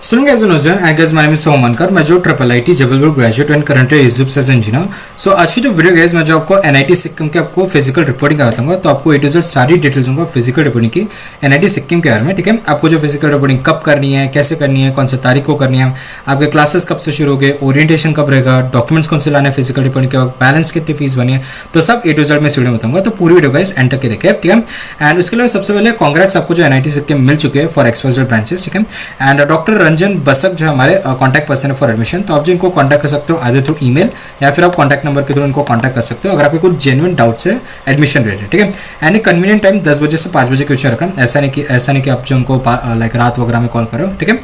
Student guys, I guess my name is Somankar, मैं जो triple I T Jabalpur graduate and currently यूजुफ से engineer. सो आज की जो वीडियो गाइस मैं जो आपको एनआईटी सिक्किम के आपको फिजिकल रिपोर्टिंग बताऊंगा, तो आपको ए टू जेड सारी डिटेल्स दूंगा फिजिकल रिपोर्टिंग की एनआईटी सिक्किम के बारे में। ठीक है, आपको जो फिजिकल रिपोर्टिंग कब करनी है, कैसे करनी है, कौन से तारीख को करनी है, आपके क्लासेस कब से शुरू हो गए, ओरिएंटेशन कब रहेगा, डॉक्यूमेंट्स कौन से लाने फिजिकल रिपोर्टिंग के वक्त, बैलेंस कितनी फीस बनी है, तो सब ए टू जेड में वीडियो बताऊंगा। तो पूरी वीडियो गाइस एंड तक के देखिए। ठीक है, एंड उसके लिए सबसे पहले कांग्रेट्स आपको जो एनआईटी सिक्किम मिल चुके हैं फॉर एक्सवाइजेड ब्रांचेस। ठीक है, एंड डॉक्टर रंजन बसक जो हमारे कॉन्टैक्ट पर्सन है फॉर एडमिशन, तो आप जो इनको कॉन्टैक्ट कर सकते हो आइदर थ्रू ईमेल या फिर आप कॉन्टैक्ट नंबर के थ्रू इनको कॉन्टैक्ट कर सकते हो अगर आपके कुछ जेन्युइन डाउट्स है एडमिशन रिलेटेड। ठीक है, एंड एक कन्वीनियंट टाइम 10 बजे से 5 बजे के बीच में रखना, ऐसा नहीं कि आप जो उनको लाइक रात वगैरह में कॉल करो। ठीक है,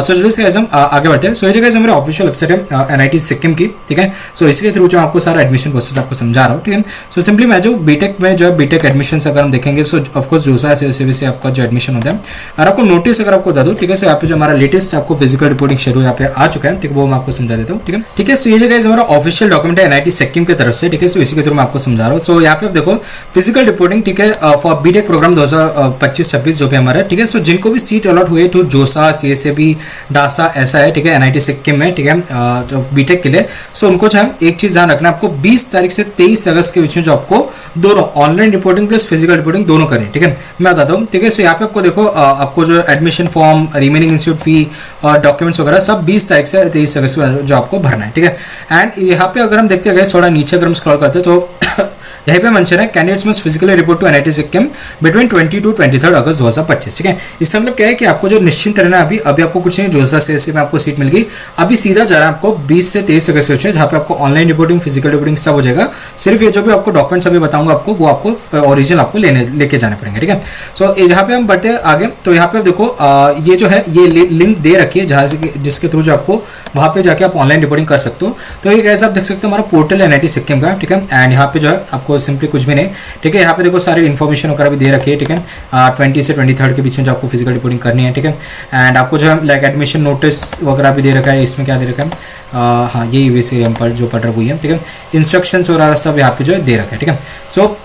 सो जल्दी से हम आगे बढ़ते हैं। सो ये जगह हमारे ऑफिशियल वेबसाइट है एनआईटी सिक्किम की। ठीक है, सो इसके थ्रू जो आपको सारा एडमिशन प्रोसेस आपको समझा रहा हूँ। ठीक है, सो सिंपली मैं जो बीटेक में जो है बीटेक एडमिशन अगर हम देखेंगे, सो ऑफकोर्स जोसा से आपका जो एडमिशन होता है, और आपको नोटिस अगर आपको बता दो। ठीक है, सो यहाँ पे जो हमारा लेटेस्ट आपको फिजिकल रिपोर्टिंग शेड्यूल यहाँ पे आ चुका है। ठीक है, वो मैं आपको समझा देता हूँ। ठीक है, ठीक है, सो ये जगह हमारा ऑफिशियल डॉक्यूमेंट है एनआईटी सिक्किम की तरफ से। ठीक है, सो इसी के थ्रू मैं आपको समझा रहा हूँ। सो यहाँ पे आप देखो फिजिकल रिपोर्टिंग, ठीक है, फॉर बीटेक प्रोग्राम 2025-26 जो भी हमारा है। ठीक है, सो जिनको भी सीट अलॉट हुए तो जोसा सीएसएबी डासा ऐसा है। ठीक है, एनआईटी सिक्किम में। ठीक है, जो बीटेक के लिए, सो उनको जो है एक चीज ध्यान रखना, आपको 20 तारीख से 23 अगस्त के बीच में जो आपको दोनों online reporting plus physical reporting दोनों करनी। ठीक है, मैं बताता हूँ। ठीक है, सो यहाँ पे आपको देखो आपको जो एडमिशन फॉर्म, रिमेनिंग इंस्टीट्यूट फी और डॉक्यूमेंट्स वगैरह सब 20 तारीख से 23 अगस्त जो आपको भरना है। ठीक है, एंड यहाँ पे अगर हम देखते हैं थोड़ा नीचे अगर हम स्क्रॉल करते हैं तो यहाँ पे मेंशन है candidates must physically report to NIT Sikkim between 20 to 23 August 2025। ठीक है, इसका मतलब क्या है कि आपको जो निश्चिंत रहना है, अभी आपको कुछ नहीं, जोसा से में आपको सीट मिल गई, अभी सीधा जा रहा है आपको 20 से 23 अगस्त के, जहाँ पे आपको ऑनलाइन रिपोर्टिंग फिजिकल रिपोर्टिंग सब हो जाएगा। सिर्फ ये जो भी आपको डॉक्यूमेंट्स अभी बताऊंगा आपको, वो आपको ओरिजिनल आपको लेके जाने पड़ेंगे। ठीक है, सो यहाँ पे हम बढ़ते हैं आगे। तो यहाँ पे देखो ये जो है ये लिंक दे रखी है जहाँ से जिसके थ्रू जो आपको वहाँ पे जाके आप ऑनलाइन रिपोर्टिंग कर सकते हो। तो ये कैसे आप देख सकते हो हमारा पोर्टल है एनआईटी सिक्किम का। ठीक है, एंड यहाँ पे जो है आपको सिंपली कुछ भी नहीं। ठीक है, यहाँ पे देखो सारी इन्फॉर्मेशन वगैरह भी दे रखी है। ठीक है, 20 से 23 के बीच में जो आपको फिजिकल रिपोर्टिंग करनी है। ठीक है, एंड आपको जो है लाइक एडमिशन नोटिस वगैरह भी दे रखा है। इसमें क्या दे रखा है, हाँ यही वैसे हम जो पढ़ रहे हुई है। ठीक है, इंस्ट्रक्शंस वगैरह सब यहाँ पे जो है दे रखा है। ठीक है, सो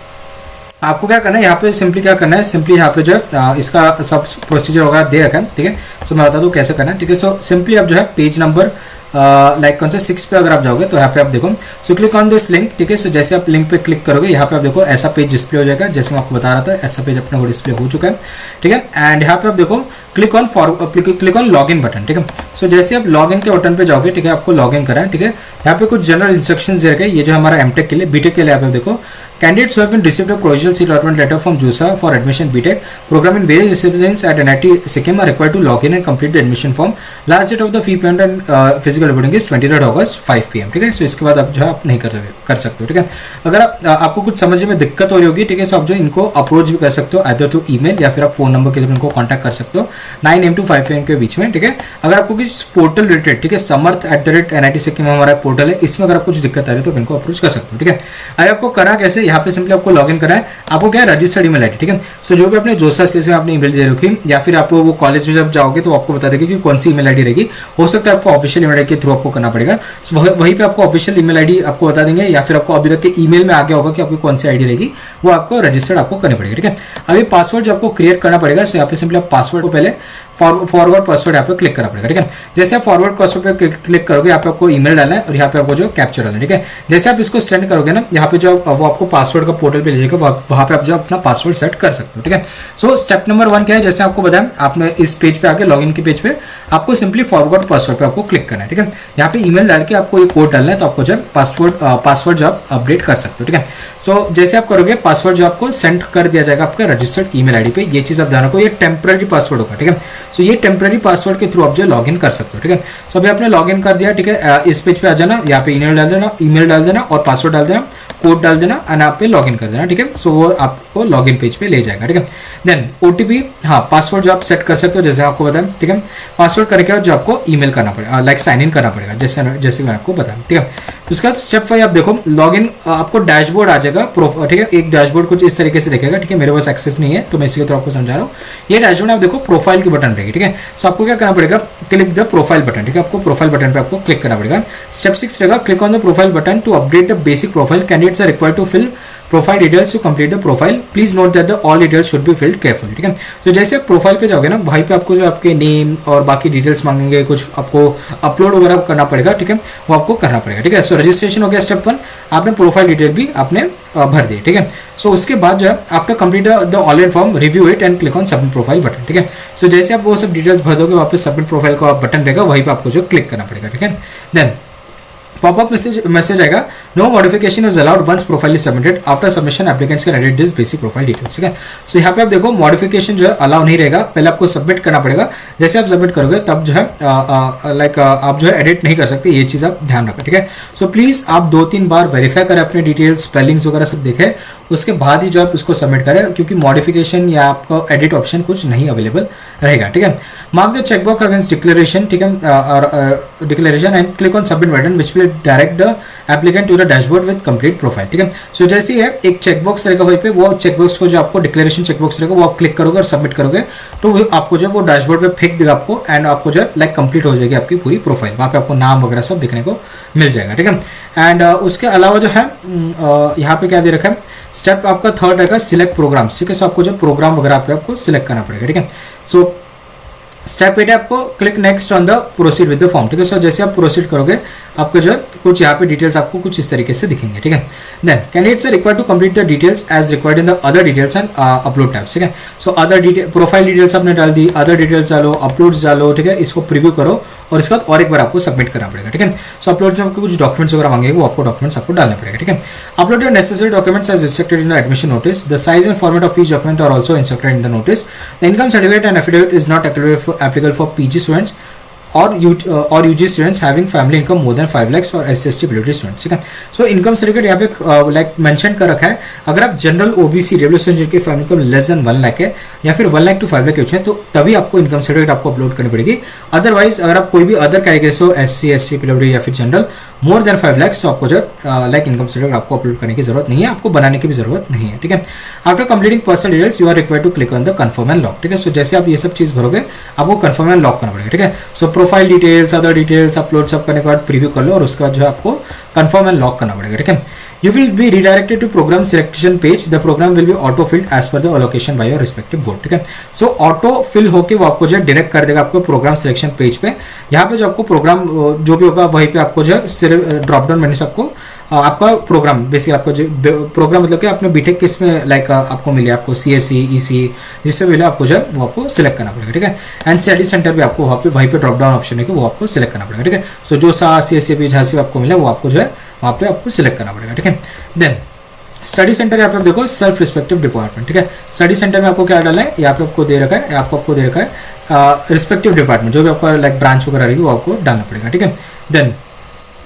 आपको क्या करना है, यहाँ पे सिंपली क्या करना है, सिंपली यहाँ पे जो है इसका सब प्रोसीजर वगैरह दे रखा है। ठीक है, सो मैं बता दूँ कैसे करना है। ठीक है, सो सिंपली आप जो है पेज नंबर लाइक कौन सा 6 पे अगर आप जाओगे तो यहाँ पे आप देखो, so click on this link. ठीक है, सो जैसे आप लिंक पे क्लिक करोगे यहाँ पे आप देखो ऐसा पेज डिस्प्ले हो जाएगा, जैसे मैं आपको बता रहा था ऐसा पेज अपने को डिस्प्ले हो चुका है। ठीक है, एंड यहाँ पे आप देखो click on log in button. ठीक है, सो जैसे आप लॉग इन के बटन पे जाओगे, ठीक है, आपको लॉग इन करा है। ठीक है, यहाँ पे कुछ जनरल इंस्ट्रक्शंस दे रखे हैं, ये जो हमारा एमटेक के लिए, बीटेक के लिए आप देखो candidates who have been received a provisional seat allotment letter from JOSA for admission BTech program in various disciplines at NIT Sikkim are required to log in and complete the admission form. Last date of the fee payment and physical reporting is 23 August 5 PM. ठीक है, सो इसके बाद आप जो है आप नहीं कर सकते हो। ठीक है, अगर आपको कुछ समझने में दिक्कत हो रही होगी, ठीक है, सो आप जो इनको अप्रोच भी कर सकते हो आइदर थ्रू ईमेल या फिर आप फोन नंबर के थ्रू इनको कॉन्टैक्ट कर सकते हो 9 AM to 5 AM के बीच में। ठीक है, अगर आपको कुछ पोर्टल रिलेटेड, ठीक है, समर्थ@NIT Sikkim हमारा पोर्टल है, इसमें अगर आपको कुछ दिक्कत आ रही है तो इनको अप्रोच कर सकते हो। ठीक है, अरे आपको करा कैसे, यहाँ पे सिंपली आपको लॉगिन करना है। आपको क्या है, रजिस्टर्ड ईमेल आईडी। ठीक है, सो जो भी अपने जोसा से आपने ईमेल दे रखी, या फिर आपको वो कॉलेज में जब जाओगे तो आपको बता देंगे कि कौन सी ईमेल आईडी रहेगी। हो सकता है आपको ऑफिशियल ईमेल आईडी के थ्रू आपको करना पड़ेगा, सो वहीं पे आपको ऑफिशियल ईमेल आईडी आपको बता देंगे, या फिर आपको अभी तक के ईमेल में आ गया होगा कि आपकी कौन सी आईडी रहेगी, वो आपको रजिस्टर्ड आपको करनी पड़ेगी। ठीक है, अभी पासवर्ड जो आपको क्रिएट करना पड़ेगा, सो यहाँ पे सिंपली आप पासवर्ड को पहले फॉरवर्ड पासवर्ड यहाँ पे क्लिक करना पड़ेगा। ठीक है, जैसे आप फॉरवर्ड पासवर्ड पे क्लिक करोगे, यहाँ पे आपको ईमेल डालना है और यहाँ पे आपको जो कैप्चर डालना है। ठीक है, जैसे आप इसको सेंड करोगे ना, यहाँ पे जो वो आपको पासवर्ड का पोर्टल पे ले जाएगा, वहाँ पे आप जो अपना पासवर्ड सेट कर सकते हो। ठीक है, सो स्टेप नंबर 1 क्या है, जैसे आपको बताया, आपने इस पेज पे आके लॉगिन के पेज पे आपको सिंपली फॉरवर्ड पासवर्ड पे आपको क्लिक करना है। ठीक है, यहाँ पे ईमेल डाल के आपको ये कोड डालना है, तो आपको जो पासवर्ड जो आप अपडेट कर सकते हो। ठीक है, सो जैसे आप करोगे पासवर्ड जो आपको सेंड कर दिया जाएगा आपका रजिस्टर्ड ईमेल आईडी पे। ये चीज आप ध्यान रखो, ये टेम्पररी पासवर्ड होगा। ठीक है, सो ये टेम्पररी पासवर्ड के थ्रू आप जो लॉगिन कर सकते हो। ठीक है, सो अभी आपने लॉगिन कर दिया। ठीक है, इस पेज पे आ जाना, यहाँ पे ईमेल डाल देना और पासवर्ड डाल देना, कोड डाल देना एंड आप पे लॉगिन कर देना। ठीक है, सो वो आपको लॉगिन पेज पे ले जाएगा। ठीक है, देन ओटीपी, हाँ पासवर्ड जो आप सेट कर सकते हो जैसे आपको बताया। ठीक है, पासवर्ड करके जो आपको ईमेल करना पड़ेगा, लाइक साइन इन करना पड़ेगा, जैसे मैं आपको बताया। ठीक है, उसके बाद स्टेप 5 आप देखो लॉगिन, आपको डैशबोर्ड आ जाएगा। ठीक है, एक डैशबोर्ड कुछ इस तरीके से दिखेगा। ठीक है, मेरे पास एक्सेस नहीं है तो मैं इसके थ्रू आपको समझा रहा हूँ। ये डैशबोर्ड आप देखो प्रोफाइल की बटन रहेगी। ठीक है, सो आपको क्या करना पड़ेगा, क्लिक द प्रोफाइल बटन। ठीक है, आपको प्रोफाइल बटन पे आपको क्लिक करना पड़ेगा। स्टेप 6 रहेगा, click on the profile button to update the basic profile candidate candidates are required to fill profile details to complete the profile, please note that the all details should be filled carefully, ठीक है। तो जैसे आप profile पे जाओगे ना, वहीं पे आपको जो आपके नेम और बाकी डिटेल्स मांगेंगे, कुछ आपको अपलोड वगैरह करना पड़ेगा, ठीक है, वो आपको करना पड़ेगा, ठीक है। सो रजिस्ट्रेशन हो गया स्टेप 1, आपने प्रोफाइल डिटेल भी आपने भर दी, ठीक है। सो उसके बाद जो है after complete the online form review it and click on submit profile button, ठीक है। सो जैसे आप वो सब डिटेल्स भर दोगे, वापस सबमिट प्रोफाइल का बटन रहेगा, वहीं पे आपको जो क्लिक करना पड़ेगा, ठीक है। देन पॉपअप मैसेज आएगा, no modification is allowed once profile is submitted, after submission applicants can edit this basic profile details, ठीक है। सो यहाँ पे आप देखो मॉडिफिकेशन जो है अलाउ नहीं रहेगा, पहले आपको सबमिट करना पड़ेगा, जैसे आप सबमिट करोगे तब जो है आप जो है एडिट नहीं कर सकते, ये चीज़ आप ध्यान रखें, ठीक है। सो प्लीज़ आप 2-3 बार वेरीफाई करें अपने डिटेल्स, स्पेलिंग्स वगैरह सब देखें, उसके बाद ही जो आप उसको सबमिट करें, क्योंकि मॉडिफिकेशन या आपका एडिट ऑप्शन कुछ नहीं अवेलेबल रहेगा, ठीक है। Mark the checkbox against declaration, ठीक है, और declaration and click on submit button which will direct the applicant to the dashboard with complete profile, ठीक है। सो जैसे ही है एक चेकबॉक्स रहेगा वहीं पे, वो चेकबॉक्स को जो आपको डिक्लेरेशन चेकबॉक्स रहेगा वो आप क्लिक करोगे और सबमिट करोगे, तो वो आपको जो है वो डैशबोर्ड पे फेंक देगा आपको, एंड आपको जो है लाइक कंप्लीट हो जाएगी आपकी पूरी प्रोफाइल, वहाँ पे आपको नाम वगैरह सब देखने को मिल जाएगा, ठीक है। एंड उसके अलावा जो है यहाँ पे क्या दे रखा है, स्टेप आपका 3rd रहेगा सिलेक्ट प्रोग्राम, ठीक है। सो आपको जो प्रोग्राम वगैरह पे आपको सिलेक्ट करना पड़ेगा, ठीक है। सो स्टेप 8 है आपको click next on the proceed with the form, ठीक है। सो जैसे आप प्रोसीड करोगे आपको जो है कुछ यहाँ पे डिटेल्स आपको कुछ इस तरीके से दिखेंगे, ठीक है। Then candidates are required to complete the details as required in the other details and upload tabs, ठीक है। So other detail profile details आपने डाल दी, अदर डिटेल्स डालो, अपलोड्स डालो, ठीक है। इसको प्रीव्यू करो और इसके बाद और एक बार आपको सबमिट करना पड़ेगा, ठीक है। सो अपलोड से आपको कुछ डॉक्यूमेंट्स वगैरह मांगेंगे, वो आपको डॉक्यूमेंट्स आपको डालने पड़ेगा, ठीक है। Upload your necessary documents as instructed in the admission notice, the size and format of each document are also instructed in the notice, the income certificate and affidavit is not applicable for PG students or UG students having family income more than 5 lakhs और SC/ST PWD students, ठीक है। So income certificate यहाँ पे like mention कर रखा है, अगर आप जनरल OBC रेवल्यूशन जिनकी family income less than 1 lakh है या फिर 1 लाख टू 5 लाख के बीच है, तो तभी आपको इनकम सर्टिफिकेट आपको अपलोड करनी पड़ेगी। अदरवाइज अगर आप कोई भी अदर कैटेगरी हो, SC ST PWD या फिर जनरल मोर देन 5 लाख, तो आपको जो लाइक इनकम सर्टिफिकेट आपको अपलोड करने की जरूरत नहीं है, आपको बनाने की भी जरूरत नहीं है, ठीक है। After completing personal details you are required to click on the confirm and lock, ठीक है। सो जैसे आप ये सब चीज भरोगे आपको कन्फर्म एंड लॉक करना पड़ेगा, ठीक है। So profile details, other details upload सब करने के बाद प्रीव्यू कर लो और उसके बाद जो है आपको कन्फर्म एंड लॉक करना पड़ेगा, ठीक है। You will be redirected to program selection page. The program will be auto filled as per the allocation by your respective board, ठीक है। सो ऑटो फिल होके वो आपको जो है डायरेक्ट कर देगा आपको प्रोग्राम सिलेक्शन पेज पे। यहाँ पे जो आपको प्रोग्राम जो भी होगा वहीं पे आपको जो है ड्रॉप डाउन मेन्यू से आपको आपका प्रोग्राम बेसिक आपको जो प्रोग्राम मतलब कि आपने बीटेक किस में लाइक आपको मिले, आपको CSE EC जिससे मिले आपको जो है वो आपको सिलेक्ट करना पड़ेगा, ठीक है। एंड स्टडी सेंटर भी आपको वहीं पे ड्रॉप डाउन ऑप्शन है कि वो आपको सिलेक्ट करना पड़ेगा, ठीक है। सो जो CSE भी जहाँ से आपको मिला वो आपको जो है वहाँ पे आपको सिलेक्ट करना पड़ेगा, ठीक है। देन स्टडी सेंटर यहाँ पे आप देखो सेल्फ रिस्पेक्टिव डिपार्टमेंट, ठीक है। स्टडी सेंटर में आपको क्या डालना है, यहाँ पे आपको दे रखा है, आपको दे रखा है रिस्पेक्टिव डिपार्टमेंट, जो भी आपका लाइक ब्रांच वगैरह रहेगी वो आपको डालना पड़ेगा, ठीक है। देन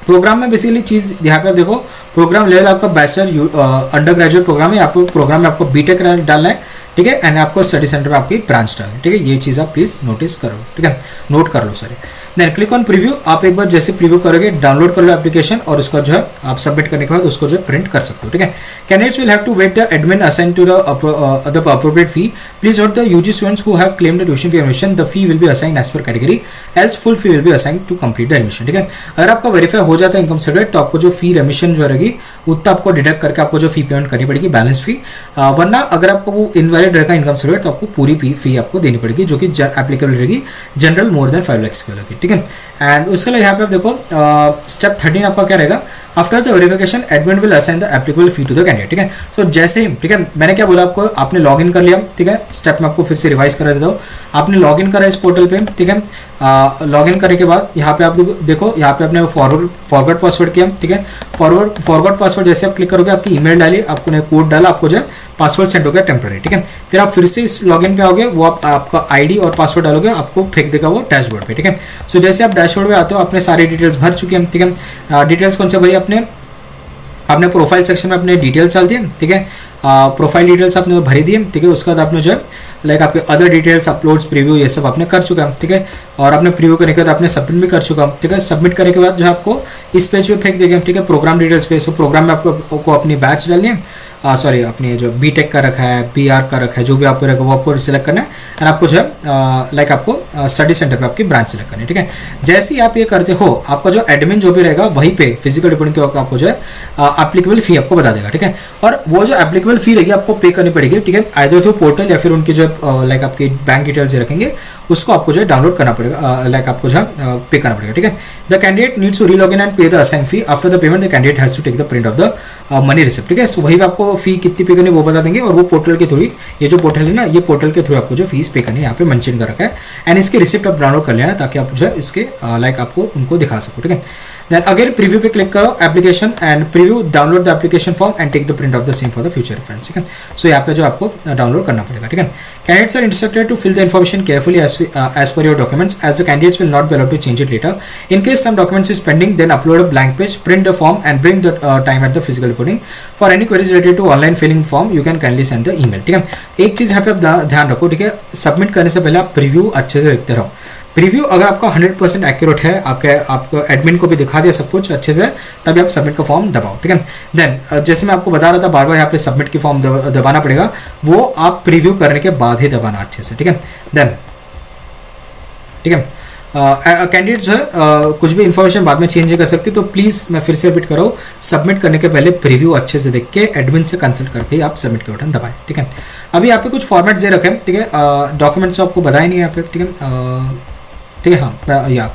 प्रोग्राम में बेसिकली चीज यहाँ पे आप देखो प्रोग्राम लेवल आपका बैचलर अंडर ग्रेजुएट प्रोग्राम है, आपको प्रोग्राम में आपको बीटेक डालना है, ठीक है। एंड आपको स्टडी सेंटर में आपकी ब्रांच डालना है, ठीक है। ये चीज़ आप प्लीज नोटिस करो, ठीक है, नोट कर लो sorry. Then click on preview, आप एक बार जैसे प्रीव्यू करोगे डाउनलोड कर लो एप्लीकेशन और उसको जो है आप सबमिट करने के बाद उसको जो है प्रिंट कर सकते हो, ठीक है। Candidates will have to wait the admin assign to the appropriate fee, please note the UG students who have claimed the tuition fee admission, the fee will be assign as per category, else full fee will be assign to complete the admission, ठीक है। अगर आपका verify हो जाता है income certificate तो आपको जो फी एडमिशन जो रहेगी उतना आपको डिडक्ट करके आपको जो फी पेमेंट करनी पड़ेगी बैलेंस फी, वरना अगर आपको वो इनवैलिड रहेगा इनकम सर्टिफिकेट तो आपको पूरी फी आपको देनी पड़ेगी जो कि एप्लीकेबल रहेगी जनरल मोर देन 5 लाख के लगे, ठीक है। एंड उसके लिए यहाँ पे आप देखो स्टेप 13 आपका क्या रहेगा, after the verification admin will assign the applicable fee to the candidate, ठीक है। सो जैसे ही, ठीक है, मैंने क्या बोला आपको, आपने लॉगिन कर लिया, ठीक है। स्टेप में आपको फिर से रिवाइज करा देता हूँ, आपने लॉगिन करा इस पोर्टल पे, ठीक है। लॉगिन करने के बाद यहाँ पे आप देखो यहाँ पे आपने फॉरवर्ड पासवर्ड किया, ठीक है। फॉरवर्ड पासवर्ड जैसे आप क्लिक करोगे आपकी ईमेल डाली, आपने कोड डाला, आपको जो है पासवर्ड सेंड हो गया टेम्पररी, ठीक है। फिर आप फिर से इस लॉगिन पे आओगे, वो आपका ID और पासवर्ड डालोगे, आपको फेंक देगा वो डैशबोर्ड पे, ठीक है। सो जैसे आप डैशबोर्ड में आते हो आपने सारी डिटेल्स भर चुकी हैं, ठीक है। डिटेल्स कौन से भरी, अपने प्रोफाइल सेक्शन में अपने डिटेल्स डाल दिए, ठीक है। प्रोफाइल डिटेल्स आपने भरी दिए, ठीक है। उसके बाद आपने जो है लाइक आपके अदर डिटेल्स अपलोड्स प्रीव्यू ये सब आपने कर चुका है, ठीक है। और आपने प्रीव्यू करने के बाद आपने सबमिट भी कर चुका, ठीक है। सबमिट करने के बाद जो है आपको इस पेज पे फेंक देगा, ठीक है, प्रोग्राम डिटेल्स पे। सो प्रोग्राम में आपको अपनी बैच डालनी है, सॉरी अपनी जो बीटेक का रखा है, बीआर का रखा है, जो भी आपको रखा है वो आपको सिलेक्ट करना है। एंड आपको जो है लाइक आपको स्टडी सेंटर पे आपकी ब्रांच सिलेक्ट करनी है, ठीक है। जैसे ही आप ये करते हो आपका जो एडमिन जो भी रहेगा वहीं पे फिजिकल रिपोर्टिंग के आपको जो है एप्लीकेबल फी आपको बता देगा, ठीक है। और वो जो एप्लीकेबल फी रहेगी आपको पे करनी पड़ेगी, ठीक है। आइदर थ्रू पोर्टल या फिर उनकी जो लाइक आपकी बैंक डिटेल्स रखेंगे उसको आपको जो है डाउनलोड करना पड़ेगा, लाइक आपको जो है पे करना पड़ेगा, ठीक है। The candidate needs to relog in and pay the assign fee. After the payment the candidate has to take the print of the money receipt, ठीक है। सो वही आपको फी कितनी पे करनी वो बता देंगे, और वो पोर्टल के थ्रू, ये जो पोर्टल है ना, ये पोर्टल के थ्रू आपको जो फीस पे करनी है यहाँ पे मेंशन कर रखा है। एंड इसके रिसिप्ट आप डाउनलोड कर लेना ताकि आप जो है इसके लाइक आपको उनको दिखा सको, ठीक है। देन अगेन प्रीव्यू पे क्लिक करो application and preview, download the application form and take the print of the same for the future reference, ठीक है। सो यहाँ पे जो आपको डाउनलोड करना पड़ेगा, ठीक है। Candidates are instructed to fill the information carefully as per your documents, as the candidates will not be allowed to change it later. In case some documents is pending, then upload a blank page, print the form and bring the time at the physical reporting. For any queries related to online filling form, you can kindly send the email, ठीक है। एक चीज यहाँ पे आप ध्यान रखो, ठीक है। सबमिट करने से पहले आप प्रीव्यू अच्छे से देखते रहो। प्रीव्यू अगर आपका 100% एक्यूरेट है, आपको एडमिन को भी दिखा दिया सब कुछ अच्छे से, तभी आप सबमिट का फॉर्म दबाओ, ठीक है। देन जैसे मैं आपको बता रहा था बार बार यहाँ पे सबमिट की फॉर्म दबाना पड़ेगा, वो आप प्रीव्यू करने के बाद ही दबाना अच्छे से, ठीक है। देन ठीक है, कैंडिडेट जो है कुछ भी इंफॉर्मेशन बाद में चेंज नहीं कर सकती, तो प्लीज़ मैं फिर से रिपीट करो, सबमिट करने के पहले प्रीव्यू अच्छे से देख के एडमिन से कंसल्ट करके आप सबमिट के बटन दबाएं, ठीक है। अभी यहाँ पे कुछ फॉर्मेट दे रखे हैं, ठीक है। डॉक्यूमेंट्स आपको बताया नहीं यहाँ पे, ठीक है, ठीक है। हाँ या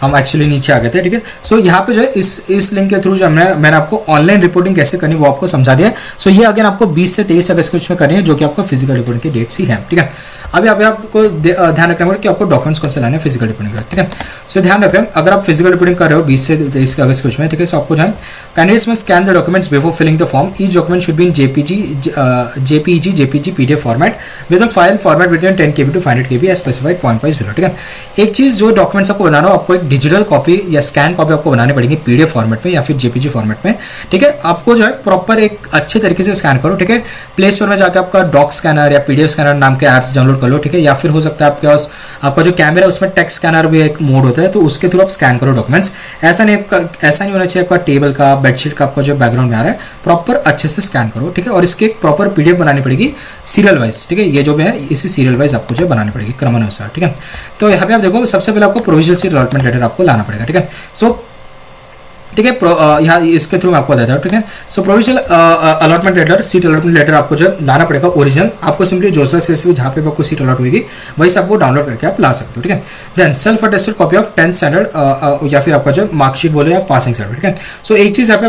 हम एक्चुअली नीचे आ गए थे, ठीक है। सो यहाँ पे जो है इस लिंक के थ्रू जो मैंने आपको ऑनलाइन रिपोर्टिंग कैसे करनी वो आपको समझा दिया है। सो ये अगेन आपको 20 से 23 अगस्त के में करनी है, जो कि आपको फिजिकल रिपोर्टिंग की डेट्स ही है, ठीक है। अभी आपको ध्यान रखना पड़ेगा कि आपको डॉक्यूमेंट्स कौन से लाने हैं फिजिकल रिपोर्टिंग का, ठीक है। सो ध्यान रखें, अगर आप फिजिकल रिपोर्टिंग कर रहे हो 20 से 23 अगस्त के में, ठीक है। सो आपको जो है candidates must scan the documents before filling the form. Each document should be in JPG PDF format with a file format between 10 KB to 500 KB as specified point wise below, ठीक है। एक चीज जो डॉक्यूमेंट्स आपको बनाना हो, आपको एक digital copy या स्कैन कॉपी आपको बनाने पड़ेंगे पीडीएफ फॉर्मेट में या फिर जेपीजी फॉर्मेट में, ठीक है। आपको जो है प्रॉपर एक अच्छे तरीके से स्कैन करो, ठीक है। प्ले स्टोर में जाकर आपका डॉक स्कैनर या पीडीएफ स्कैनर नाम के ऐप्स डाउनलोड कर लो, ठीक है। या फिर हो सकता है आपके पास आपका जो कैमरा है उसमें टेक्स्ट स्कैनर भी एक मोड होता है, तो उसके थ्रू आप स्कैन करो डॉक्यूमेंट्स। ऐसा नहीं होना चाहिए आपका टेबल का, बेडशीट का आपका जो बैकग्राउंड में आ रहा है, प्रॉपर अच्छे से स्कैन करो, ठीक है। और इसके एक प्रॉपर पीडीएफ बनानी पड़ेगी सीरियल वाइज, ठीक है। ये जो भी है इसी सीरियल वाइज आपको जो बनानी पड़ेगी क्रमानुसार, ठीक है। तो यहाँ पे आप देखो, सबसे पहले आपको प्रोविजनल सीट अलॉटमेंट लेटर आपको लाना पड़ेगा, ठीक है। सो ठीक है, यहाँ इसके थ्रू मैं आपको बताता हूँ, ठीक है। So provisional allotment letter, seat allotment letter आपको जो लाना पड़ेगा ओरिजिनल। आपको सिंपली जोसा से जहाँ पे आपको सीट अलॉट होगी वही सब वो डाउनलोड करके आप ला सकते हो, ठीक है। Then self attested copy of 10th standard या फिर आपका जो मार्कशीट बोले या पासिंग सर्टिफिकेट, ठीक है। सो एक चीज़ यहाँ पे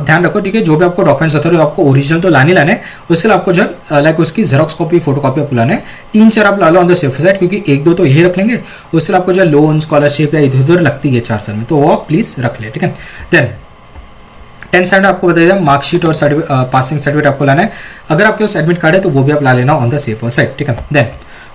ध्यान रखो, ठीक है, जो भी आपको डॉक्यूमेंट्स होते हैं आपको ओरिजिनल तो लाने उसके लिए आपको जो लाइक उसकी जेरोक्स कॉपी फोटो कॉपी आपको लाना है। 3-4 आप ला लो ऑन द सेफ साइड, क्योंकि 1-2 तो यही रख लेंगे, उससे आपको जो लोन स्कॉलरशिप या इधर उधर लगती है 4 साल में, तो वो आप प्लीज रख ले, ठीक है। देन 10th स्टैंडर्ड आपको बता दिया, मार्कशीट और पासिंग सर्टिफिकेट आपको लाना है। अगर आपके पास एडमिट कार्ड है तो वो भी आप ला लेना ऑन द सेफर साइड, ठीक है। देन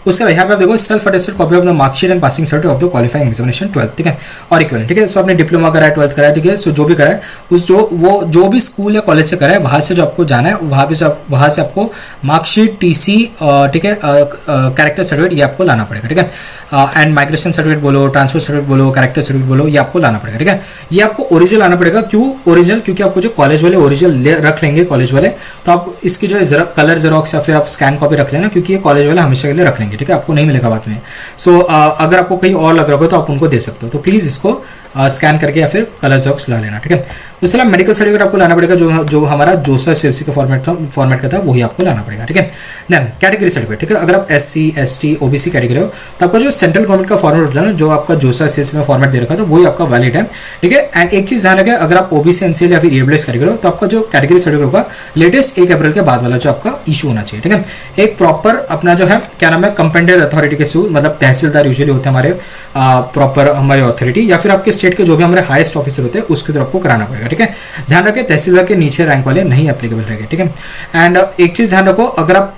उसके यहाँ पे आप देखो self attested copy of the marksheet and passing certificate of the qualifying examination 12th, ठीक है, और इक्वलेंट, ठीक है। सो आपने डिप्लोमा करा है, 12th करा है, ठीक है। सो जो भी करा है उस जो भी स्कूल या कॉलेज से करा है वहाँ से जो आपको जाना है वहाँ से आपको मार्कशीट, टीसी, ठीक है, कैरेक्टर सर्टिफिकेट ये आपको लाना पड़ेगा, ठीक है। एंड माइग्रेशन सर्टिफिकेट बोलो, ट्रांसफर सर्टिफिकेट बोलो, कैरेक्टर सर्टिफिकेट बोलो, ये आपको लाना पड़ेगा, ठीक है। ये आपको ओरिजिनल लाना पड़ेगा। क्यों ओरिजिनल? क्योंकि आपको जो कॉलेज वाले ओरिजिनल रख लेंगे कॉलेज वाले, तो आप इसकी जो है कलर जेरोक्स या फिर आप स्कैन कॉपी रख लेना, क्योंकि ये कॉलेज वाले हमेशा के लिए रख लेंगे, ठीक है, आपको नहीं मिलेगा बाद में। सो अगर आपको कहीं और लग रहा हो तो आप उनको दे सकते हो, तो प्लीज इसको स्कैन करके या फिर कलर जेरोक्स ला लेना, ठीक है। उसके अलावा मेडिकल सर्टिफिकेट आपको लाना पड़ेगा, जो हमारा जोसा सीएफसी का फॉर्मेट का था वही आपको लाना पड़ेगा, ठीक है। देन कैटेगरी सर्टिफिकेट, ठीक है। अगर आप SC ST OBC कैटेगरी हो तो आपका जो सेंट्रल गवर्नमेंट का फॉर्मेट होता है ना, जो आपका जोसा सीएफसी में फॉर्मेट दे रखा था वही आपका वैलिड है, ठीक है। एंड एक चीज ध्यान रखें, अगर आप OBC NCL या फिर EWS कैटेगरी हो तो आपका जो कैटेगरी सर्टिफिकेट होगा लेटेस्ट 1 अप्रैल के बाद वाला जो आपका इशू होना चाहिए, ठीक है। एक प्रॉपर अपना जो है क्या नाम है कंपेटेंट अथॉरिटी के थ्रू, मतलब तहसीलदार यूजुअली होते हैं हमारे प्रॉपर हमारे अथॉरिटी, या फिर आपके स्टेट के जो भी हमारे हाईएस्ट ऑफिसर होते हैं उसके थ्रू आपको कराना पड़ेगा, ठीक है। ध्यान रखें तहसीलदार के नीचे रैंक वाले नहीं एप्लीकेबल रहेंगे, ठीक है। एंड एक चीज ध्यान रखो, अगर आप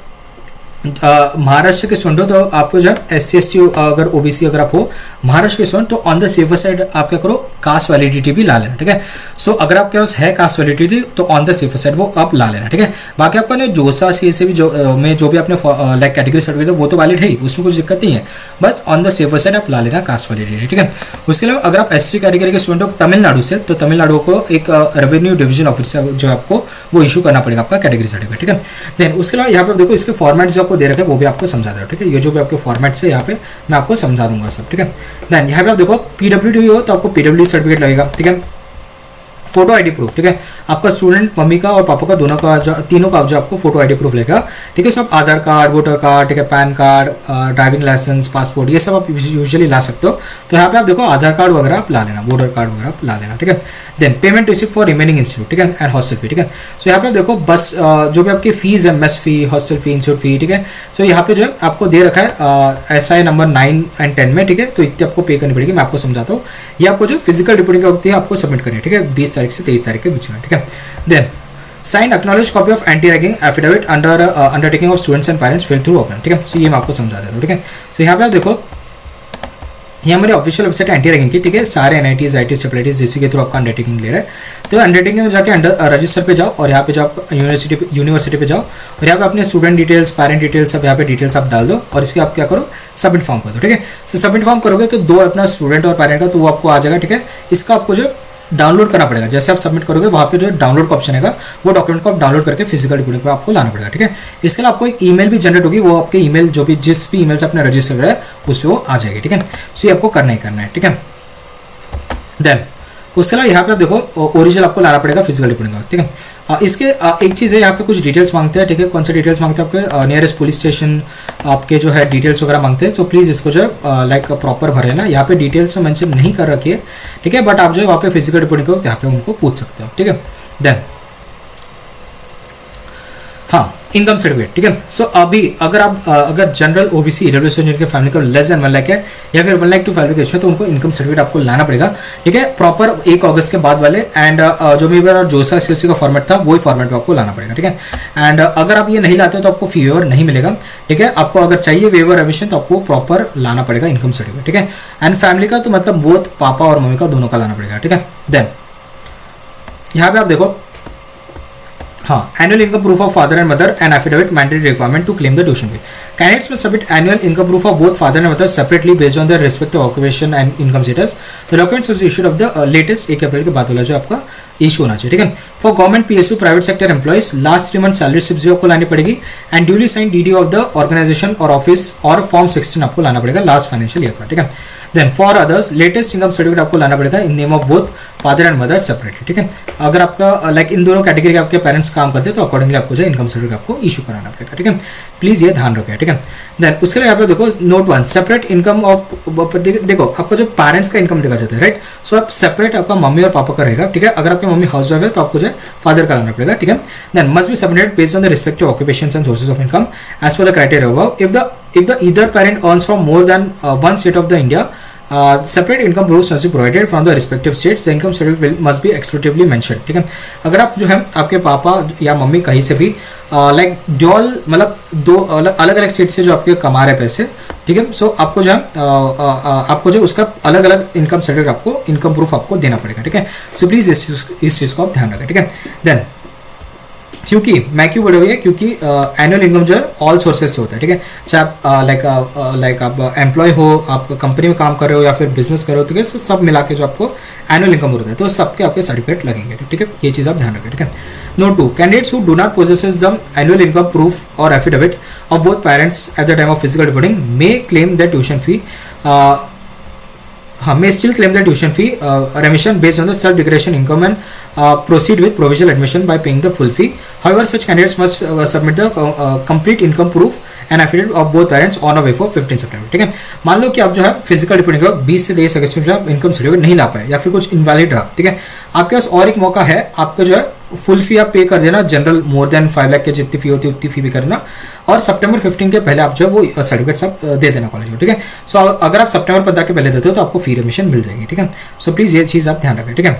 महाराष्ट्र के स्टूडेंट हो तो आपको जब SC ST अगर OBC अगर आप हो महाराष्ट्र के स्टूडेंट तो ऑन द सेफर साइड आप क्या करो कास्ट वैलिडिटी भी ला लेना, ठीक है। सो अगर आपके पास है कास्ट वैलिडिटी तो ऑन द सेफर साइड वो आप ला लेना, ठीक है। बाकी आपका ने जोसा CSA भी जो भी आपने लाइक कैटेगरी सर्टिफिकेट वो तो वैलिड है ही, उसमें कुछ दिक्कत नहीं है, बस ऑन द सेफर साइड आप ला लेना कास्ट वैलिडिटी, ठीक है। उसके अलावा अगर आप SC कैटेगरी के स्टूडेंट हो तमिलनाडु से तो तमिलनाडु को एक रेवेन्यू डिवीजन ऑफिसर जो आपको वो इशू करना पड़ेगा आपका कैटेगरी सर्टिफिकेट, ठीक है। देन उसके अलावा यहाँ पे देखो इसके फॉर्मेट जो आपको दे रखे हैं वो भी आपको समझा दे, ठीक है। ये जो भी आपके फॉर्मेट से यहाँ पे मैं आपको समझा दूंगा सब, ठीक है। देन यहाँ पे आप देखो PWD हो तो आपको PWD सर्टिफिकेट लगेगा, ठीक है। फोटो आईडी प्रूफ, ठीक है। आपका स्टूडेंट मम्मी का और पापा का दोनों का तीनों का जो आपको फोटो आईडी प्रूफ लगेगा, ठीक है। सब आधार कार्ड, वोटर कार्ड, ठीक है, PAN card, driving licence, passport, ये सब आप यूजुअली ला सकते हो। तो यहाँ पे आप देखो आधार कार्ड वगैरह आप ला लेना, वोटर कार्ड वगैरह आप ला लेना, ठीक है। Then payment receipt for remaining institute, ठीक है, एंड हॉस्टल फी, ठीक है। सो यहाँ पे देखो बस जो भी आपकी फीस है, मेस फी, हॉस्टल फी, इंस्टीट्यूट फी, ठीक है। सो यहाँ पे जो है आपको दे रखा है SI नंबर 9 और 10 में, ठीक है। तो इतनी आपको पे करनी पड़ेगी, मैं आपको समझाता हूँ। ये आपको जो फिजिकल रिपोर्टिंग होती है आपको सबमिट करनी है, ठीक है, 20 तारीख से 23 तारीख के बीच में, ठीक है। Then sign acknowledge copy of anti ragging affidavit under undertaking of students and parents fill through open, ठीक है। सो ये मैं आपको समझा देता हूँ, ठीक है। सो यहाँ पे आप देखो ये हमारी ऑफिशियल वेबसाइट एंटी रैगिंग की, ठीक है। सारे NITs, IITs, IIITs इसी के थ्रू आपका अंडरटेकिंग ले रहा है। तो अंडरटेकिंग में जाके रजिस्टर पे जाओ और यहाँ पे जाओ यूनिवर्सिटी पे जाओ और यहाँ पे अपने स्टूडेंट डिटेल्स, पेरेंट डिटेल्स सब यहाँ पे डिटेल्स आप डाल दो और इसके आप क्या करो सबमिट फॉर्म कर दो, ठीक है। सो सबमिट फॉर्म करोगे तो दो अपना स्टूडेंट और पेरेंट का तो वो आपको आ जाएगा, ठीक है। इसका आपको जो डाउनलोड करना पड़ेगा, जैसे आप सबमिट करोगे वहाँ पे जो डाउनलोड का ऑप्शन है वो डॉक्यूमेंट को आप डाउनलोड करके फिजिकल रिपोर्टिंग पे आपको लाना पड़ेगा, ठीक है। इसके लिए आपको एक ईमेल भी जनरेट होगी, वो आपके ईमेल जो भी जिस भी ईमेल से आपने रजिस्टर है उस पर वो आ जाएगी, ठीक है। सो ये आपको करना ही करना है, ठीक है। देन उसके अलावा यहाँ पे आप देखो ओरिजिनल आपको लाना पड़ेगा फिजिकल रिपोर्टिंग का, ठीक है। इसके एक चीज़ है यहाँ पे कुछ डिटेल्स मांगते हैं, ठीक है। कौन से डिटेल्स मांगते हैं आपके नियरेस्ट पुलिस स्टेशन आपके जो है डिटेल्स वगैरह मांगते हैं। सो प्लीज़ इसको जो है लाइक प्रॉपर भरे ना, यहाँ पे डिटेल्स मेंशन नहीं कर रखी है, ठीक है। बट आप जो है वहाँ पे फिजिकल रिपोर्टिंग को यहाँ पे उनको पूछ सकते हो, ठीक है। देन हाँ इनकम सर्टिफिकेट, ठीक है। सो अभी अगर जनरल OBC EWS जिनके फैमिली का लेस देन 1 लाख है या फिर 1 लाख टू क्वालिफिकेशन है तो उनको इनकम सर्टिफिकेट आपको लाना पड़ेगा, ठीक है। प्रॉपर 1 अगस्त के बाद वाले एंड जो भी जोसा CSC का फॉर्मेट था वही फॉर्मेट आपको लाना पड़ेगा, ठीक है। एंड अगर आप ये नहीं लाते हो तो आपको फी वेवर नहीं मिलेगा, ठीक है। आपको अगर चाहिए वेवर एडमिशन तो आपको प्रॉपर लाना पड़ेगा इनकम सर्टिफिकेट, ठीक है। एंड फैमिली का तो मतलब बोथ पापा और मम्मी का दोनों का लाना पड़ेगा, ठीक है। देन यहाँ पे आप देखो हाँ annual income proof of father and mother and affidavit mandatory requirement to claim the tuition fee. Candidates must submit annual income proof of both father and mother separately based on their respective occupation and income status. The documents was issued of the latest 1 अप्रैल के बाद वाला जो आपका issue होना चाहिए, ठीक है। For government PSU private sector employees last 3 month salary slips भी आपको लानी पड़ेगी and duly sign DD of the organisation और ऑफिस और फॉर्म 16 आपको लाना पड़ेगा लास्ट फाइनेंशियल ईयर का, ठीक है। Then for others latest income certificate आपको लाना पड़ेगा in name of both father and mother separately, ठीक है। अगर आपका लाइक इन दोनों कैटेगरी के आपके पेरेंट्स काम करते हैं तो अकॉर्डिंगली आपको जो इनकम सर्टिफिकेट आपको इशू कराना पड़ेगा, ठीक है। प्लीज ये ध्यान रखें, ठीक है। देन उसके लिए यहाँ पे देखो नोट 1 सेपरेट इनकम ऑफ, देखो आपको जो पेरेंट्स का इनकम देखा जाता है, राइट। सो आप सेपरेट आपका मम्मी और पापा का रहेगा, ठीक है। अगर आपकी मम्मी हाउस वाइफ है तो आपको जो है फादर का लाना पड़ेगा, ठीक है। Then must be submitted based on the respective occupations and sources of income as per the criteria above. if the either parent earns from more than one state of the India, separate income proofs must be provided from the respective states. The income certificate must be explicitly mentioned, ठीक है। अगर आप जो है आपके पापा या mummy कहीं से भी लाइक ड्यूअल मतलब दो अलग अलग स्टेट से जो आपके कमा रहे पैसे, ठीक है। सो आपको जो है आपको जो उसका अलग अलग इनकम सर्टिफिकेट आपको इनकम प्रूफ आपको देना पड़ेगा, ठीक है। सो प्लीज इस चीज़ को आप ध्यान रखें, ठीक है। देन क्योंकि मैं क्यों बोल रहा हूँ क्योंकि एनुअल इनकम जो है ऑल सोर्सेज से होता है, ठीक है। चाहे आप लाइक आप एम्प्लॉय हो, आप कंपनी में काम कर रहे हो या फिर बिजनेस कर रहे हो, ठीक है। तो सब मिला के जो आपको एनुअल इनकम होता है तो सबके आपके सर्टिफिकेट लगेंगे, ठीक है। ये चीज़ आप ध्यान रखें, ठीक है। Note 2 candidates who do not possesses the annual income proof और affidavit of both parents at the time of physical reporting may claim the tuition fee may still claim the tuition fee remission based on the self-declaration income and proceed with provisional admission by paying the full fee. However, such candidates must submit the complete income proof and affidavit of both parents on or before 15 September, ठीक है। मान लो कि आप जो है physical reporting का 20 से 23 अगस्त में जो इनकम सर्टिफिकेट नहीं ला पाए या फिर कुछ इनवैलिड रहा, ठीक है। आपके पास और एक मौका है, आपका जो है फुल फी आप पे कर देना, जनरल मोर देन 5 लाख के जितनी फी होती है उतनी फी भी करना और सितंबर 15 के पहले आप जो है वो सर्टिफिकेट्स आप दे देना कॉलेज को, ठीक है। सो अगर आप सितंबर 15 के पहले देते हो तो आपको फी रिमिशन मिल जाएगी, ठीक है। सो प्लीज ये चीज़ आप ध्यान रखें, ठीक है।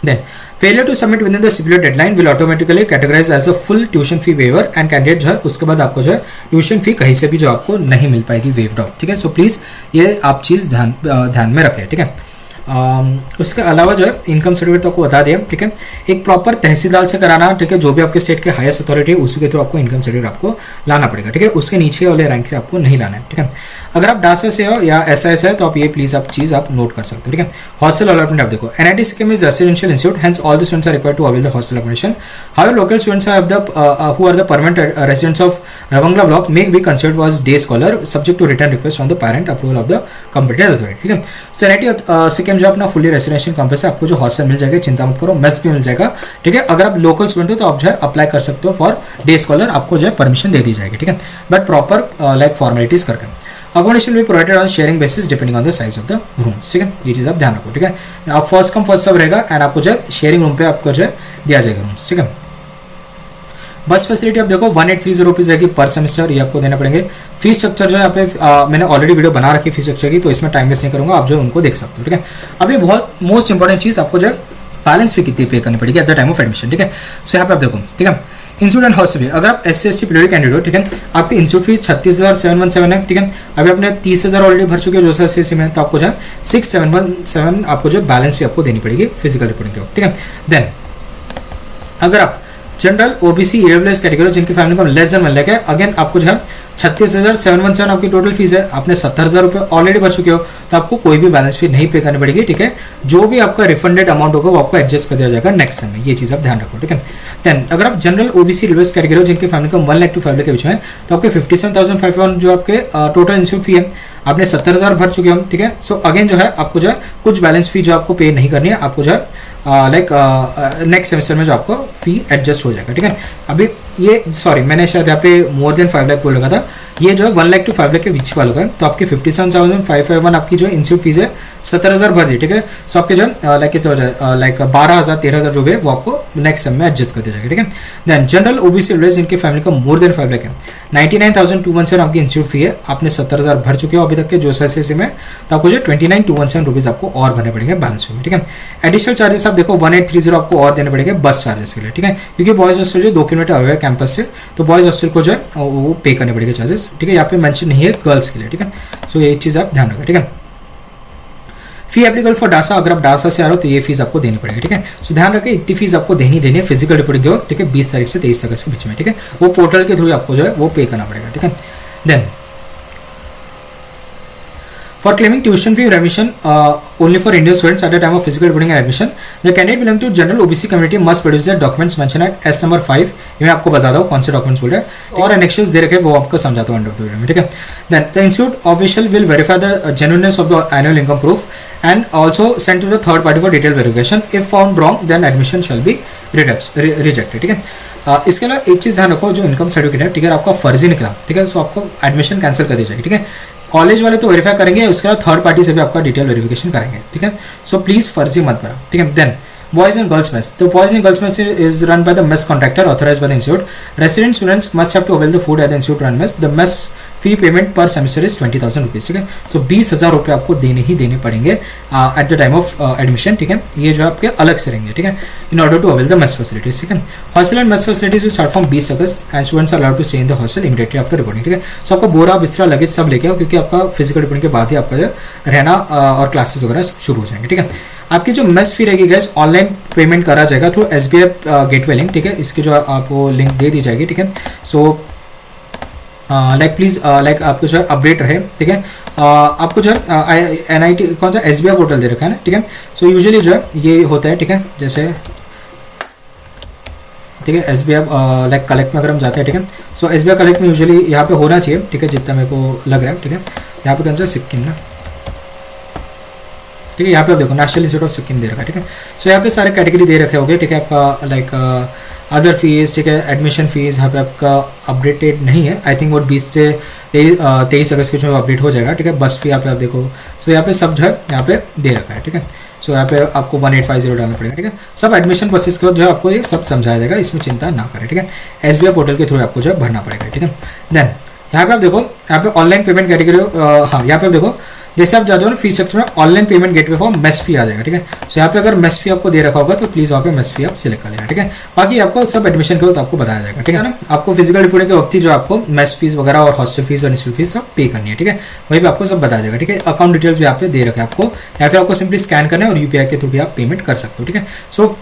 Then failure to submit within the stipulated deadline will automatically categorise as a full tuition fee waiver and candidate जो है उसके बाद आपको जो है ट्यूशन फी कहीं से भी जो आपको नहीं मिल पाएगी वेव्ड ऑफ, ठीक है। सो प्लीज़ ये आप चीज़ ध्यान में रखें, ठीक है। उसके अलावा जो है इनकम सर्टिफिकेट तो आपको बता दिया, ठीक है। एक प्रॉपर तहसीलदार से कराना, ठीक है, जो भी आपके स्टेट के हाईएस्ट अथॉरिटी है उसी के थ्रू आपको इनकम सर्टिफिकेट आपको लाना पड़ेगा, ठीक है। उसके नीचे वाले रैंक से आपको नहीं लाना है, ठीक है। अगर आप डासा से हो या एसआईएस है तो आप ये प्लीज आप चीज आप नोट कर सकते हो, ठीक है। हॉस्टल अलॉटमेंट आप देखो, NIT Sikkim is residential institute, hence all the students are required to avail the hostel accommodation. However local students have the who are the permanent residents of Ravangla block may be considered was day scholar subject to return request from the parent approval of the competent authority, ठीक है। सो NIT Sikkim जो अपना fully residential campus है, आपको जो hostel मिल जाएगा, चिंता मत करो, मेस भी मिल जाएगा, ठीक है। अगर आप लोकल स्टूडेंट हो तो आप जो है अप्लाई कर सकते हो फॉर डे स्कॉलर, आपको जो है परमिशन दे दी जाएगी, ठीक है, बट प्रॉपर लाइक फॉर्मेलिटीज करके। अकोमोडेशन भी provided on sharing basis depending on the size of the rooms, ठीक है। ये चीज़ आप ध्यान रखो, ठीक है। आप फर्स्ट कम फर्स्ट सर्व रहेगा एंड आपको जो है शेयरिंग रूम पे आपको जो है दिया जाएगा रूम्स, ठीक है। बस फैसिलिटी आप देखो 1830 रुपीज़ रहेगी पर सेमेस्टर, ये आपको देने पड़ेंगे। फीस स्ट्रक्चर जो है यहाँ पे मैंने ऑलरेडी वीडियो बना रखी है फीस स्ट्रक्चर की, तो इसमें टाइम वेस्ट नहीं करूँगा, आप जो उनको देख सकते हो, ठीक है। अभी बहुत मोस्ट इंपॉर्टेंट चीज़ आपको जो है बैलेंस फी कितनी पे करनी पड़ेगी eight the time of admission, ठीक है। सो यहाँ पे आप देखो, ठीक है, इंस्टीट्यूट एंड हॉस्टल फी, अगर आप SC/ST पीरियड कैंडिडेट हो, ठीक है, आपकी इंस्टीट्यूट फी 36,717 है, ठीक है। अभी आपने 30,000 ऑलरेडी भर चुके हो जो SC/ST में, तो आपको जो है 6,717 आपको जो बैलेंस फी आपको देनी पड़ेगी फिजिकल रिपोर्टिंग के वक्त, ठीक है। देन अगर आप जनरल OBC EWS कैटेगरी जिनकी family income less than 1 lakh है, अगेन आपको जो है 36,717 आपकी टोटल फीस है, आपने 70,000 रुपये ऑलरेडी भर चुके हो, तो आपको कोई भी बैलेंस फी नहीं पे करनी पड़ेगी, ठीक है। जो भी आपका रिफंडेड अमाउंट होगा वो आपको एडजस्ट कर दिया जाएगा नेक्स्ट सेम में, ये चीज़ आप ध्यान रखो, ठीक है। देन अगर आप जनरल OBC EWS कैटेगरी हो जिनकी family income 1 lakh to 5 lakh के बीच में, तो आपके 57,501 जो आपके टोटल इंस्टीट्यूट फी है, आपने 70,000 भर चुके हो, ठीक है। सो अगेन जो है आपको जो है कुछ बैलेंस फी जो आपको पे नहीं करनी है, आपको जो है लाइक नेक्स्ट सेमेस्टर में जो आपको फी एडजस्ट हो जाएगा, ठीक है। अभी ये सॉरी मैंने शायद यहाँ पे मोर देन 5 लाख बोल लगा था, ये जो है 1 लाख टू 5 लाख के बीच वालों का, तो आपकी 57,551 आपकी जो इंस्टीट्यूट फीस है 70,000 भर दी, ठीक है। सो आपके जो लाइक कितना हो जाए लाइक 12,000 13,000 जो भी है वो आपको नेक्स्ट सेम में एडजस्ट कर दिया जाएगा, ठीक है। देन जनरल OBC EWS जिनकी फैमिली का मोर देन 5 लाख है, 99,217 आपकी इंस्टीट्यूट फी है, आपने 70,000 भर चुके हो अभी तक के जो SC/ST में, तो आपको जो 29,217 रुपीज़ आपको और भरने पड़ेंगे बैलेंस फी में, ठीक है। एडिशनल चार्जेस आप देखो 1830 आपको और देने पड़ेंगे बस चार्जेस के लिए, ठीक है, क्योंकि बॉयज हॉस्टल जो 2 किलोमीटर अवे है कैंपस से, तो बॉयज हॉस्टल को जो है वो पे करने पड़ेंगे चार्जेस, ठीक है। यहाँ पे मेंशन नहीं है गर्ल्स के लिए, ठीक है। सो ये चीज़ आप ध्यान रखें, ठीक है। फी एप्लीकेबल फॉर डासा, अगर आप डासा से आ रहे हो तो ये फीस आपको देनी पड़ेगी, ठीक है। सो ध्यान रखें इतनी फीस आपको देनी है फिजिकल रिपोर्टिंग के वक्त, ठीक है, 20 तारीख से 23 अगस्त के बीच में, ठीक है। वो पोर्टल के थ्रू आपको जो है वो पे करना पड़ेगा, ठीक है। Then for claiming tuition fee remission only for Indian students at the time of physical reporting and admission, the candidate belonging to general OBC community must produce the documents mentioned at S number 5, ये मैं आपको बता दूँ कौन से documents बोल रहे हैं, और एनेक्सेस दे रखे वो आपको समझाता हूँ एंड ऑफ द वीडियो में, ठीक है। Then the institute official will verify the genuineness of the annual income proof and also sent to the third party for detailed verification. If found wrong, then admission shall be rejected, ठीक है। इसके अलावा एक चीज़ ध्यान रखो, जो income certificate है, ठीक है, आपका फर्जी निकला, ठीक है, सो आपको एडमिशन कैंसिल कर दी जाएगी, ठीक है। कॉलेज वाले तो वेरीफाई करेंगे, उसके बाद थर्ड पार्टी से भी आपका डिटेल वेरिफिकेशन करेंगे, ठीक है। सो प्लीज़ फर्जी मत भरा, ठीक है। Then boys and girls mess, तो boys and girls mess is run by the mess contractor authorized by the institute. Resident students must have to avail the food at the institute run mess. The mess fee payment per semester is 20,000 rupees, ठीक है। So 20,000 रुपये आपको देने पड़ेंगे at the time of admission, ठीक है। ये जो आपके अलग से रहेंगे, ठीक है, in order to avail the mess facilities, ठीक है। Hostel and mess facilities will start from 20 August and students are allowed to stay in the hostel immediately after reporting, ठीक है। सो आपका बोरा बिस्तरा लगेज सब लेके आओ, क्योंकि आपका फिजिकल रिपोर्टिंग के बाद ही आपका जो रहना और क्लासेस वगैरह शुरू हो जाएंगे, ठीक है। आपकी जो मेस फी रहेगी गैस ऑनलाइन पेमेंट करा जाएगा थ्रू SBI गेटवे लिंक, ठीक है। इसकी जो आपको लिंक दे दी जाएगी, ठीक है। सो लाइक प्लीज़ लाइक आपको जो है अपडेट रहे, ठीक है। आपको जो है NIT कौन सा SBI पोर्टल दे रखा है ना, ठीक है। सो यूजुअली जो है ये होता है, ठीक है, जैसे ठीक है SBI लाइक कलेक्ट में अगर हम जाते हैं, ठीक है। सो SBI कलेक्ट में यूजुअली यहाँ पे होना चाहिए, ठीक है, जितना मेरे को लग रहा है, ठीक है। यहाँ पे कौन सा सिक्किम ना, ठीक है। यहाँ पे आप देखो नेशनल इंस्टीट्यूट ऑफ सिक्किम दे रखा है, ठीक है। सो यहाँ पे सारे कैटेगरी दे रखे होंगे, ठीक है। आपका लाइक अदर फीस, ठीक है, एडमिशन फीस यहाँ पे आपका अपडेटेड नहीं है, आई थिंक वो 20 से 23 अगस्त के जो अपडेट हो जाएगा, ठीक है। बस फी यहाँ पे आप देखो, सो यहाँ पे सब जो है यहाँ पे दे रखा है, ठीक है। सो यहाँ पे आपको 1850 डालना पड़ेगा, ठीक है। सब एडमिशन प्रोसेस को जो है आपको ये सब समझाया जाएगा, इसमें चिंता ना करें, ठीक है। SBI पोर्टल के थ्रू आपको जो है भरना पड़ेगा, ठीक है। देन यहाँ पे आप देखो, यहाँ पे ऑनलाइन पेमेंट कैटेगरी, हाँ यहाँ पे आप देखो जैसे आप जाते हो ना फीस स्ट्रक्चर में online payment gateway for mess fee आ जाएगा, ठीक है। सो यहाँ पे अगर मेस फी आपको दे रखा होगा तो प्लीज वहाँ पे मेस फी आप सिलेक्ट कर लेना, ठीक है। बाकी आपको सब एडमिशन के वक्त आपको बताया जाएगा, ठीक है ना। आपको फिजिकल रिपोर्टिंग के वक्त ही जो आपको मेस फीस वगैरह और हॉस्टल फीस और इंस्टीट्यूट फीस सब पे करनी है, ठीक है। वहीं पे आपको सब बताया जाएगा, ठीक है। अकाउंट डिटेल्स भी यहाँ पे दे रखे हैं आपको, या फिर आपको सिंपली स्कैन करना है और यूपीआई के थ्रू भी आप पेमेंट कर सकते हो, ठीक है। सो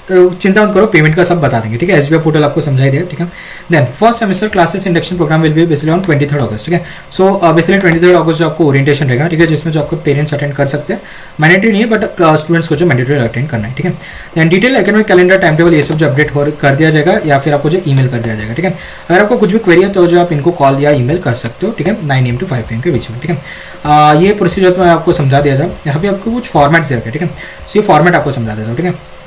चिंता मत करो, पेमेंट का सब बता देंगे, ठीक है। एसबीआई पोर्टल आपको समझाई देगा, ठीक है। Then first semester classes induction programme will be basically on 23 August, ठीक है। सो बेसिकली 23 अगस्त जो आपको ओरिएंटेशन रहेगा, ठीक है, जिसमें जो आपको पेरेंट्स अटेंड कर सकते हैं, मैंडेटरी नहीं है बट स्टूडेंट्स को जो मैंडेटरी अटेंड करना है, ठीक है। Then detail academic calendar time table ये सब जो अपडेट कर दिया जाएगा या फिर आपको जो ईमेल कर दिया जाएगा, ठीक है। अगर आपको कुछ भी क्वेरी है तो जो आप इनको कॉल या ईमेल कर सकते हो, ठीक है, 9 AM to 5 PM के बीच में, ठीक है। ये प्रोसीजर तो मैं आपको समझा दिया था। यहाँ पे आपको कुछ फॉर्मेट दे रखे, ठीक है। सो ये फॉर्मेट आपको समझा देता हूँ, ठीक है।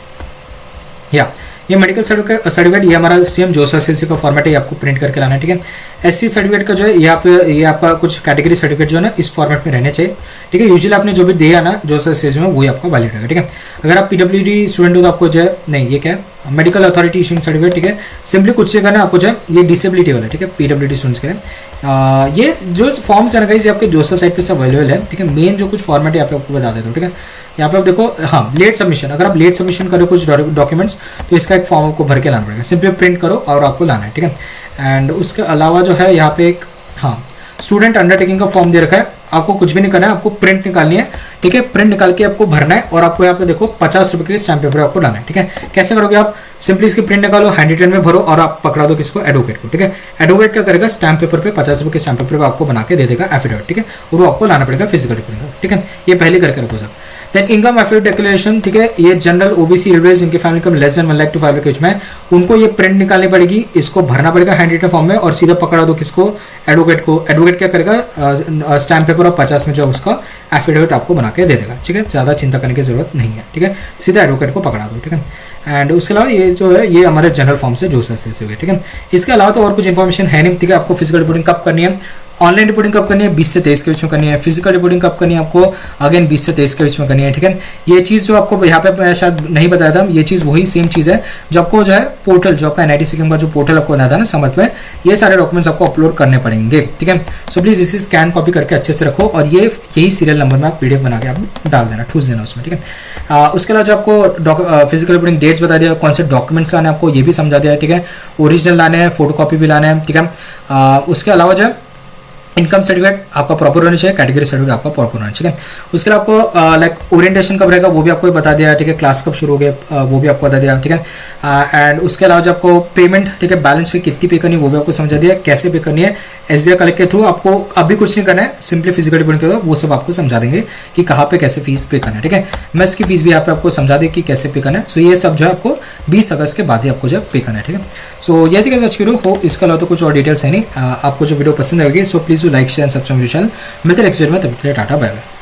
या ये मेडिकल सर्टिफिकेट ये हमारा सेम जोसा एसएससी का फॉर्मेट है, आपको प्रिंट करके लाना है, ठीक है। एससी सर्टिफिकेट का जो है यहाँ पे ये आपका कुछ कैटेगरी सर्टिफिकेट जो है ना इस फॉर्मेट में रहने चाहिए, ठीक है। यूजुअली आपने जो भी दिया ना जोसा एसएससी में वही आपका वैलिड रहेगा, ठीक है। अगर आप पीडब्ल्यूडी स्टूडेंट हो तो आपको जो है नहीं, ये क्या है मेडिकल अथॉरिटी इशूइंग सर्टिफिकेट, ठीक है। सिंपली कुछ से करना आपको जो है ये डिसेबिलिटी वाला, ठीक है, पीडब्ल्यूडी स्टूडेंट्स के लिए। ये जो फॉर्म्स है ना गाइस, ये आपके जोसा साइट पे सब अवेलेबल है, ठीक है। मेन जो कुछ फॉर्मेट है यहाँ पे आपको बता देता हूँ, ठीक है। यहाँ पे आप देखो, हाँ, लेट सबमिशन, अगर आप लेट सबमिशन करो कुछ डॉक्यूमेंट्स तो इसका एक फॉर्म आपको भर के लाना पड़ेगा, सिंपली प्रिंट करो और आपको लाना है, ठीक है। एंड उसके अलावा जो है यहाँ पे एक, हाँ, स्टूडेंट अंडरटेकिंग का फॉर्म दे रखा है, आपको कुछ भी नहीं करना है, आपको प्रिंट निकालनी है, ठीक है। प्रिंट निकाल के आपको भरना है और आपको यहाँ पे देखो 50 रुपये के स्टैम्प पेपर आपको लाना है, ठीक है। कैसे करोगे आप, सिंपली इसकी प्रिंट निकालो, हैंड रिटन में भरो और आप पकड़ा दो किसको, एडवोकेट को, ठीक है। एडवोकेट क्या करेगा, स्टैम्प पेपर पे 50 रुपये के स्टैम्प पेपर पे आपको बना के दे देगा एफिडेविट, ठीक है। और वो आपको लाना पड़ेगा फिजिकल रिपोर्टिंग, ठीक है। ये पहले करके रखो सब। देन इनकम एफिडेविट डिक्लेरेशन, ठीक है। ये जनरल ओबीसी रिजर्वेशन जिनके family income less than 1 lakh to 5 lakh के बीच में, उनको ये प्रिंट निकालनी पड़ेगी, इसको भरना पड़ेगा हैंड रिटन फॉर्म में और सीधा पकड़ा दो किसको, एडवोकेट को। एडवोकेट क्या करेगा, स्टैम्प पेपर और 50 में जो उसका एफिडेविट आपको बना के दे देगा, ठीक है। ज़्यादा चिंता करने की जरूरत नहीं है, ठीक है। सीधा एडवोकेट को पकड़ा दो, ठीक है। एंड उसके अलावा ये जो है ये हमारे जनरल फॉर्म से जो से हो गए, ठीक है। इसके अलावा तो और कुछ इन्फॉर्मेशन है नहीं, ठीक है। आपको फिजिकल रिपोर्टिंग कब करनी है, ऑनलाइन रिपोर्टिंग कब करनी है, 20 से 23 के बीच में करनी है। फिजिकल रिपोर्टिंग कब करनी है आपको, अगेन 20 से 23 के बीच में करनी है, ठीक है। ये चीज़ जो आपको यहाँ पे मैं शायद नहीं बताया था, ये चीज़ वही सेम चीज़ है जो आपको जो है पोर्टल, जो आपका एनआईटी सिक्किम का जो पोर्टल आपको बताया था ना समझ में, ये सारे डॉक्यूमेंट्स आपको अपलोड करने पड़ेंगे, ठीक है। सो प्लीज़ इसी स्कैन कॉपी करके अच्छे से रखो और ये यही सीरियल नंबर में आप पीडीएफ बना के आप डाल देना, ठूस देना उसमें, ठीक है। उसके अलावा जो आपको फिजिकल रिपोर्टिंग डेट्स बता दिया, कौन से डॉक्यूमेंट्स लाने आपको ये भी समझा दिया है, ठीक है। ओरिजिनल लाने हैं, फोटो कॉपी भी लाना है, ठीक है। उसके अलावा जो है इनकम सर्टिफिकेट आपका प्रॉपर होना चाहिए, कैटेगरी सर्टिफिकेट आपका प्रॉपर होना चाहिए, ठीक है। उसके लिए आपको लाइक ओरिएंटेशन कब रहेगा वो भी आपको बता दिया, ठीक है। क्लास कब शुरू हो गया वो भी आपको बता दिया, ठीक है। एंड उसके अलावा जो आपको पेमेंट, ठीक है, बैलेंस फी कितनी पे करनी है वो भी आपको समझा दिया, कैसे पे करनी है एसबीआई कलेक्ट के थ्रू। आपको अभी कुछ नहीं करना है, सिंपली फिजिकल रिपोर्टिंग के वो सब आपको समझा देंगे कि कहाँ पे कैसे फीस पे करना है, ठीक है। मेस की फीस भी यहाँ पे आपको समझा दे कि कैसे पे करना है। सो ये सब जो है आपको 20 अगस्त के बाद ही आपको जो है पे करना है, ठीक है। सो ये थी कैसे आज की वीडियो हो, इसके अलावा तो कुछ और डिटेल्स है नहीं। आपको जो वीडियो पसंद आएगी so please like share and subscribe channel. मिलते हैं नेक्स्ट वीडियो में, तब के लिए टाटा बाय बाय।